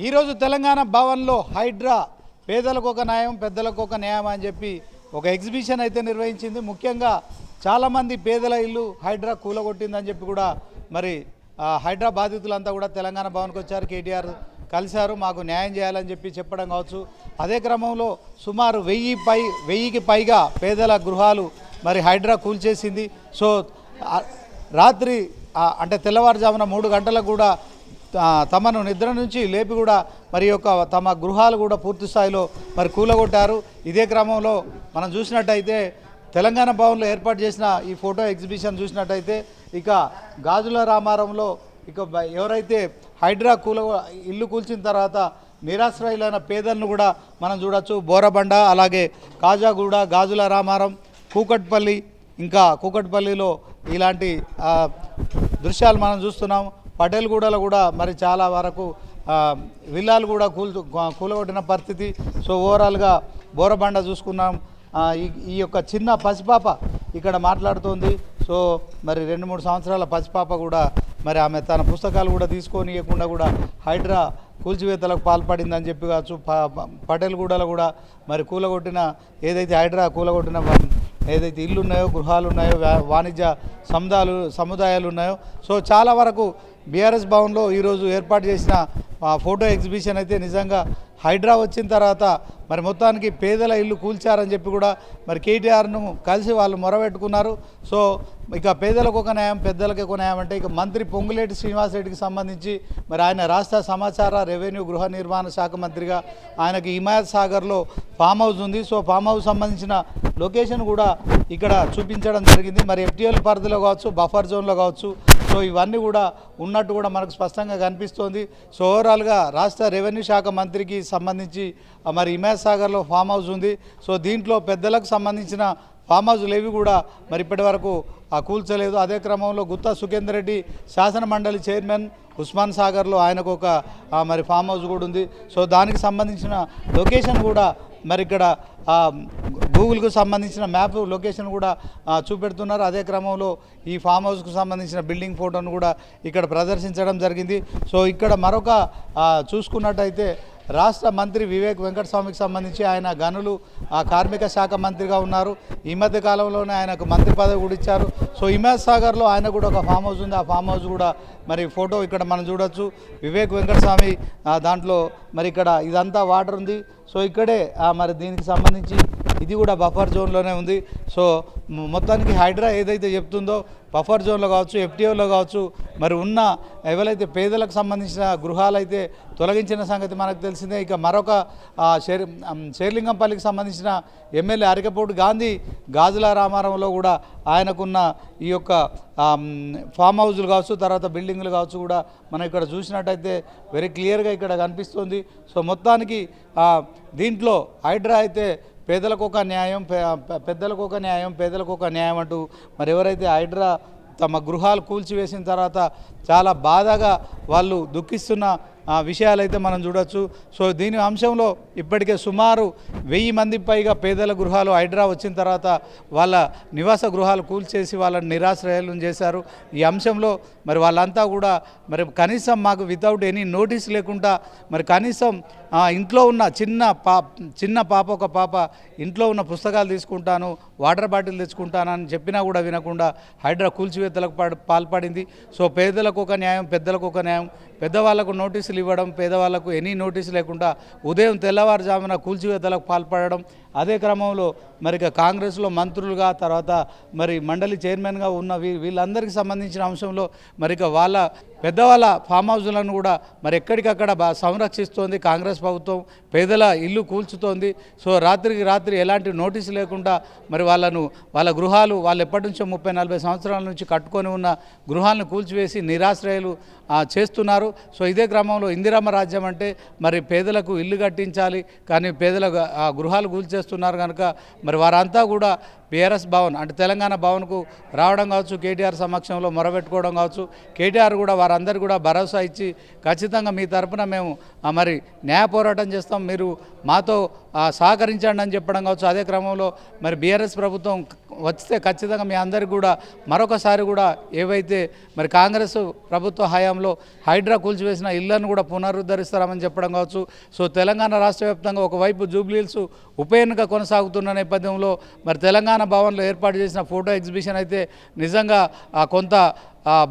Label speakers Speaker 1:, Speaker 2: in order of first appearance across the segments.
Speaker 1: ఈరోజు తెలంగాణ భవన్లో హైడ్రా పేదలకు ఒక న్యాయం పెద్దలకు ఒక న్యాయం అని చెప్పి ఒక ఎగ్జిబిషన్ అయితే నిర్వహించింది. ముఖ్యంగా చాలామంది పేదల ఇల్లు హైడ్రా కూలగొట్టిందని చెప్పి కూడా మరి హైడ్రా బాధితులంతా కూడా తెలంగాణ భవన్కి వచ్చారు. కేటీఆర్ కలిశారు, మాకు న్యాయం చేయాలని చెప్పి చెప్పడం కావచ్చు. అదే క్రమంలో సుమారు 1000కి పైగా పేదల గృహాలు మరి హైడ్రా కూల్చేసింది. సో రాత్రి అంటే తెల్లవారుజామున 3 గంటలకు కూడా తమను నిద్ర నుంచి లేపి కూడా మరి యొక్క తమ గృహాలు కూడా పూర్తి స్థాయిలో మరి కూలగొట్టారు. ఇదే క్రమంలో మనం చూసినట్టయితే తెలంగాణ భవన్లో ఏర్పాటు చేసిన ఈ ఫోటో ఎగ్జిబిషన్ చూసినట్టయితే ఇక గాజుల రామారంలో ఇక ఎవరైతే హైడ్రా ఇల్లు కూల్చిన తర్వాత నిరాశ్రయులైన పేదలను కూడా మనం చూడొచ్చు. బోరబండ, అలాగే కాజాగూడ, గాజుల రామారం, కూకట్పల్లి, ఇంకా కూకట్పల్లిలో ఇలాంటి దృశ్యాలు మనం చూస్తున్నాం. పటేల్గూడలో కూడా మరి చాలా వరకు విల్లాలు కూడా కూలగొట్టిన పరిస్థితి. సో ఓవరాల్గా బోరబండ చూసుకున్నాం. ఈ యొక్క చిన్న పసిపాప ఇక్కడ మాట్లాడుతోంది. సో మరి 2-3 సంవత్సరాల పసిపాప కూడా మరి ఆమె తన పుస్తకాలు కూడా తీసుకొని ఇవ్వకుండా కూడా హైడ్రా కూల్చివేతలకు పాల్పడిందని చెప్పి కావచ్చు. పటేల్గూడలో కూడా మరి కూలగొట్టిన ఏదైతే హైడ్రా కూలగొట్టిన ఏదైతే ఇల్లు ఉన్నాయో, గృహాలు ఉన్నాయో, వాణిజ్య సముదాయాలు ఉన్నాయో, సో చాలా వరకు బీఆర్ఎస్ భవన్లో ఈరోజు ఏర్పాటు చేసిన ఫోటో ఎగ్జిబిషన్ అయితే నిజంగా హైడ్రా వచ్చిన తర్వాత మరి మొత్తానికి పేదల ఇల్లు కూల్చారని చెప్పి కూడా మరి కేటీఆర్ను కలిసి వాళ్ళు మొరబెట్టుకున్నారు. సో ఇక పేదలకు ఒక న్యాయం పెద్దలకు ఒక న్యాయం అంటే ఇక మంత్రి పొంగులేటి శ్రీనివాసరెడ్డికి సంబంధించి మరి ఆయన రాష్ట్ర సమాచార రెవెన్యూ గృహ నిర్మాణ శాఖ మంత్రిగా ఆయనకి హిమాయత్ సాగర్లో ఫామ్ హౌస్ ఉంది. సో ఫామ్ హౌస్ సంబంధించిన లొకేషన్ కూడా ఇక్కడ చూపించడం జరిగింది. మరి ఎఫ్టీఎల్ పరిధిలో కావచ్చు, బఫర్ జోన్లో కావచ్చు, సో ఇవన్నీ కూడా ఉన్నట్టు కూడా మనకు స్పష్టంగా కనిపిస్తోంది. సో ఓవరాల్గా రాష్ట్ర రెవెన్యూ శాఖ మంత్రికి సంబంధించి మరి హిమాయత్ సాగర్లో ఫామ్ హౌస్ ఉంది. సో దీంట్లో పెద్దలకు సంబంధించిన ఫామ్ హౌస్లు ఏవి కూడా మరి ఇప్పటి వరకు కూల్చలేదు. అదే క్రమంలో గుత్తా సుఖేందర్ రెడ్డి శాసన మండలి చైర్మన్ ఉస్మాన్ సాగర్లో ఆయనకు ఒక మరి ఫామ్ హౌస్ కూడా ఉంది. సో దానికి సంబంధించిన లొకేషన్ కూడా మరి ఇక్కడ గూగుల్కు సంబంధించిన మ్యాప్ లొకేషన్ కూడా చూపెడుతున్నారు. అదే క్రమంలో ఈ ఫామ్ హౌస్కు సంబంధించిన బిల్డింగ్ ఫోటోను కూడా ఇక్కడ ప్రదర్శించడం జరిగింది. సో ఇక్కడ మరొక చూసుకున్నట్టయితే రాష్ట్ర మంత్రి వివేక్ వెంకటస్వామికి సంబంధించి ఆయన గనులు కార్మిక శాఖ మంత్రిగా ఉన్నారు. ఈ మధ్య కాలంలోనే ఆయనకు మంత్రి పదవి కూడా ఇచ్చారు. సో హిమాయత్ సాగర్లో ఆయన కూడా ఒక ఫామ్ హౌస్ ఉంది. ఆ ఫామ్ హౌస్ కూడా మరి ఫోటో ఇక్కడ మనం చూడొచ్చు. వివేక్ వెంకటస్వామి దాంట్లో మరి ఇక్కడ ఇదంతా వాటర్ ఉంది. సో ఇక్కడే మరి దీనికి సంబంధించి ఇది కూడా బఫర్ జోన్లోనే ఉంది. సో మొత్తానికి హైడ్రా ఏదైతే చెప్తుందో బఫర్ జోన్లో కావచ్చు, ఎఫ్టీఓలో కావచ్చు, మరి ఉన్న ఎవరైతే పేదలకు సంబంధించిన గృహాలు అయితే తొలగించిన సంగతి మనకు తెలిసిందే. ఇక మరొక శేర్లింగంపల్లికి సంబంధించిన ఎమ్మెల్యే అరికపూడి గాంధీ గాజుల రామారంలో కూడా ఆయనకున్న ఈ యొక్క ఫామ్ హౌజులు కావచ్చు, తర్వాత బిల్డింగ్లు కావచ్చు కూడా మనం ఇక్కడ చూసినట్టయితే వెరీ క్లియర్గా ఇక్కడ కనిపిస్తుంది. సో మొత్తానికి దీంట్లో హైడ్రా అయితే పేదలకు ఒక న్యాయం, పెద్దలకు ఒక న్యాయం, పేదలకు ఒక న్యాయం అంటూ మరి ఎవరైతే హైడ్రా తమ గృహాలు కూల్చివేసిన తర్వాత చాలా బాధగా వాళ్ళు దుఃఖిస్తున్న విషయాలైతే మనం చూడొచ్చు. సో దీని అంశంలో ఇప్పటికే సుమారు 1000 మందికి పైగా పేదల గృహాలు హైడ్రా వచ్చిన తర్వాత వాళ్ళ నివాస గృహాలు కూల్చేసి వాళ్ళని నిరాశ్రయాలను చేశారు. ఈ అంశంలో మరి వాళ్ళంతా కూడా మరి కనీసం మాకు వితౌట్ ఎనీ నోటీస్ లేకుండా మరి కనీసం ఇంట్లో ఉన్న చిన్న పాప ఒక పాప ఇంట్లో ఉన్న పుస్తకాలు తీసుకుంటాను, వాటర్ బాటిల్ తెచ్చుకుంటానని చెప్పినా కూడా వినకుండా హైడ్రా కూల్చివేతలకు పాల్పడింది. సో పేదలకు ఒక న్యాయం, పెద్దలకు ఒక న్యాయం. పెద్దవాళ్లకు నోటీసులు ఇవ్వడం, పేదవాళ్లకు ఎనీ నోటీసు లేకుండా ఉదయం తెల్లవారుజామున కూల్చివేతలకు పాల్పడడం. అదే క్రమంలో మరి కాంగ్రెస్లో మంత్రులుగా, తర్వాత మరి మండలి చైర్మన్గా ఉన్న వీళ్ళందరికీ సంబంధించిన అంశంలో మరి వాళ్ళ పెద్దవాళ్ళ ఫామ్ హౌజులను కూడా మరి ఎక్కడికక్కడ సంరక్షిస్తోంది కాంగ్రెస్ ప్రభుత్వం. పేదల ఇల్లు కూల్చుతోంది. సో రాత్రికి రాత్రి ఎలాంటి నోటీసు లేకుండా మరి వాళ్ళ గృహాలు వాళ్ళు ఎప్పటి నుంచో 30-40 సంవత్సరాల నుంచి కట్టుకొని ఉన్న గృహాలను కూల్చివేసి నిరాశ్రయాలు చేస్తున్నారు. సో ఇదే క్రమంలో ఇందిరమ్మ రాజ్యం అంటే మరి పేదలకు ఇల్లు కట్టించాలి, కానీ పేదల గృహాలు కూల్చేస్తున్నారు కనుక మరి వారంతా కూడా బీఆర్ఎస్ భవన్ అంటే తెలంగాణ భవన్కు రావడం కావచ్చు, కేటీఆర్ సమక్షంలో మొరబెట్టుకోవడం కావచ్చు. కేటీఆర్ కూడా వారందరూ కూడా భరోసా ఇచ్చి ఖచ్చితంగా మీ తరపున మేము మరి న్యాయ పోరాటం చేస్తాం, మీరు మాతో సహకరించండి అని చెప్పడం కావచ్చు. అదే క్రమంలో మరి బీఆర్ఎస్ ప్రభుత్వం వస్తే ఖచ్చితంగా మీ అందరికీ కూడా మరొకసారి కూడా ఏవైతే మరి కాంగ్రెస్ ప్రభుత్వ హయాంలో హైడ్రా కూల్చివేసిన ఇళ్లను కూడా పునరుద్ధరిస్తారని చెప్పడం కావచ్చు. సో తెలంగాణ రాష్ట్ర వ్యాప్తంగా ఒకవైపు జూబ్లీహిల్స్ ఉప ఎన్నిక కొనసాగుతున్న నేపథ్యంలో మరి తెలంగాణ భవన్లో ఏర్పాటు చేసిన ఫోటో ఎగ్జిబిషన్ అయితే నిజంగా కొంత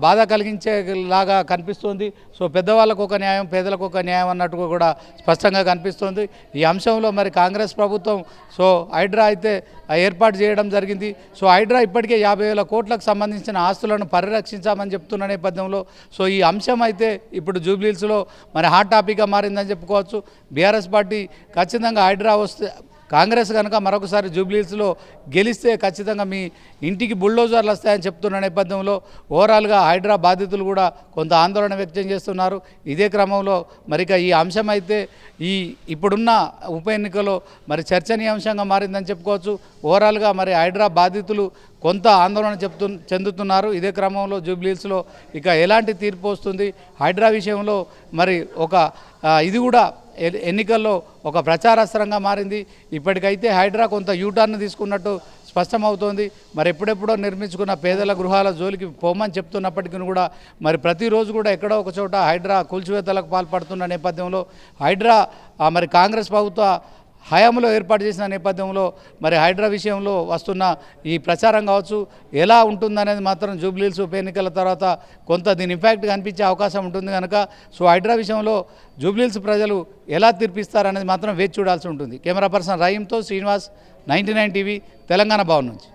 Speaker 1: బాధ కలిగించేలాగా కనిపిస్తుంది. సో పెద్దవాళ్ళకు ఒక న్యాయం, పేదలకు ఒక న్యాయం అన్నట్టుగా కూడా స్పష్టంగా కనిపిస్తుంది. ఈ అంశంలో మరి కాంగ్రెస్ ప్రభుత్వం సో హైడ్రా అయితే ఏర్పాటు చేయడం జరిగింది. సో హైడ్రా ఇప్పటికే 50,000 కోట్లకు సంబంధించిన ఆస్తులను పరిరక్షించామని చెప్తున్న నేపథ్యంలో సో ఈ అంశం అయితే ఇప్పుడు జూబ్లీహిల్స్లో మరి హాట్ టాపిక్గా మారిందని చెప్పుకోవచ్చు. బీఆర్ఎస్ పార్టీ ఖచ్చితంగా హైడ్రా వస్తే కాంగ్రెస్ కనుక మరొకసారి జూబ్లీహిల్స్లో గెలిస్తే ఖచ్చితంగా మీ ఇంటికి బుల్డోజర్లు వస్తాయని చెప్తున్న నేపథ్యంలో ఓవరాల్గా హైడ్రా బాధితులు కూడా కొంత ఆందోళన వ్యక్తం చేస్తున్నారు. ఇదే క్రమంలో మరిక ఈ అంశం అయితే ఇప్పుడున్న ఉప ఎన్నికలో మరి చర్చనీయాంశంగా మారిందని చెప్పుకోవచ్చు. ఓవరాల్గా మరి హైడ్రా బాధితులు కొంత ఆందోళన చెందుతున్నారు. ఇదే క్రమంలో జూబ్లీహిల్స్లో ఇక ఎలాంటి తీర్పు వస్తుంది హైడ్రా విషయంలో మరి ఇది కూడా ఎన్నికల్లో ఒక ప్రచారాస్త్రంగా మారింది. ఇప్పటికైతే హైడ్రా కొంత యూటర్న్ తీసుకున్నట్టు స్పష్టమవుతోంది. మరి ఎప్పుడెప్పుడో నిర్మించుకున్న పేదల గృహాల జోలికి పోమని చెప్తున్నప్పటికీ కూడా మరి ప్రతిరోజు కూడా ఎక్కడో ఒక చోట హైడ్రా కూల్చివేతలకు పాల్పడుతున్న నేపథ్యంలో హైడ్రా మరి కాంగ్రెస్ ప్రభుత్వ హయాంలో ఏర్పాటు చేసిన నేపథ్యంలో మరి హైడ్రా విషయంలో వస్తున్న ఈ ప్రచారం కావచ్చు ఎలా ఉంటుందనేది మాత్రం జూబ్లీహిల్స్ ఉప ఎన్నికల తర్వాత కొంత దీని ఇంపాక్ట్ కనిపించే అవకాశం ఉంటుంది కనుక సో హైడ్రా విషయంలో జూబ్లీహిల్స్ ప్రజలు ఎలా తీర్పిస్తారనేది మాత్రం వేచి చూడాల్సి ఉంటుంది. కెమెరా పర్సన్ రహీంతో శ్రీనివాస్, 99 టీవీ, తెలంగాణ భవన్ నుంచి.